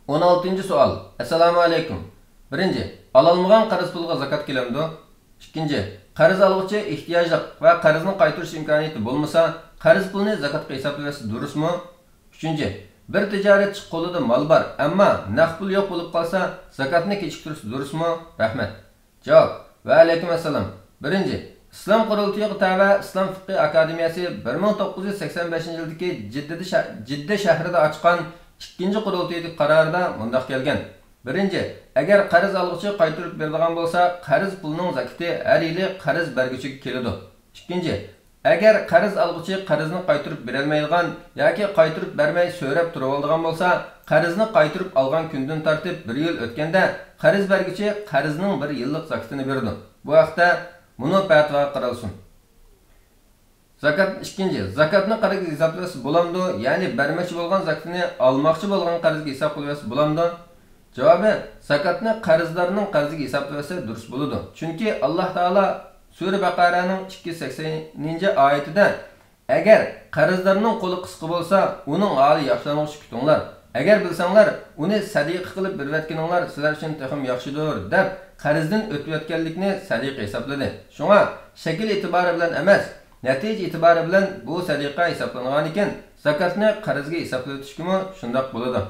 16. sual. Assalamu alaykum. 1. Alalmagan qarz pulga zakat kelamdi? 2. Qarz algıcı ehtiyojli va qarzni qaytarish imkoniyati bo'lmasa, qarz pulni zakatga hisoblash durustmi? 3. Bir tijoratchi qo'lida mol bor, ammo naqd pul yo'q bo'lib qolsa, zakatni kechiktirish durustmi? Rahmat. Javob. Va alaykum assalom. 1. İslam Qurultayıga tava İslam Fiqh Akademiyasi 1985-yildagi Jidda shahrida ochgan 2-qurultaylik qarorida mundaq kelgan. 1. Agar qarz algıcı qaytarib beradigan bo'lsa, qarz pulning zakati har yili qarz berguchiga keladi. 2. Agar qarz algıcı qarzni qaytarib berolmaydigan yoki qaytarib bermay so'rab turib oladigan bo'lsa, qarzni qaytarib olgan kundan tortib 1 yil o'tganda qarz berguchi qarzning 1 yillik zakatini beradi. Bu vaqtda buni fatvo qaralsin. Zakat 2. Zakatni qarzga hisoblash bo'lamdi, ya'ni bermoqchi bo'lgan zakatni olmoqchi bo'lgan qarzga hisob qilish bo'lamdi? Javobi: zakatni qarzlarning qarziga hisoblasa durust bo'ladi. Chunki Alloh taolo Sura Baqaraning 280-oyatida agar qarzlarning qo'li qisqa bo'lsa, uning holi yaxshilanishini kutinglar. Agar bilsanglar, uni sadiqa qilib berayotganinglar sizlar uchun texim yaxshidir deb qarzdan o'tayotganlikni sadiqa hisobladi. Shunga shakl e'tibori bilan emas, natija e'tibori bilan bu sadiqa hisoblangan ekan, zakatni qarzga hisoblashga shundoq bo'ladi.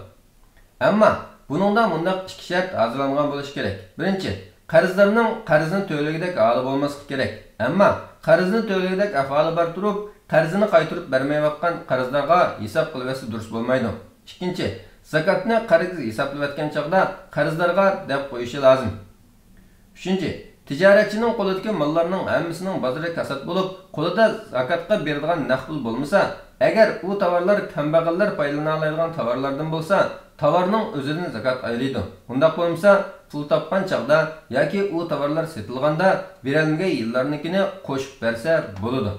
Ammo buningda mundaq ikki shart hozirlangan bo'lishi kerak. 1. Qarzlarning qarzni to'lagidek holi bo'lmasligi kerak. Ammo qarzni to'lagidek ahvoli bor turib, qarzini qaytarib bermayotgan qarzlarga hisob qilishsa durust bo'lmaydi. 2. Zakatni qarzga hisoblayotgan chaqda qarzlarga deb qo'yishi lozim. 3. Tijoratchining qo'lidagi mollarning hammasining bozori kasat bo'lib, qo'lida zakatga berilgan naqd pul bo'lmasa, agar u tovarlar kambag'allar foydalana oladigan tovarlardan bo'lsa, tovarning o'zidan zakat aylaydi. Undaq bo'lmasa, pul topgan chaqda yoki u tovarlar sotilganda berilmagan yillarnikini qo'shib bersa bo'ladi.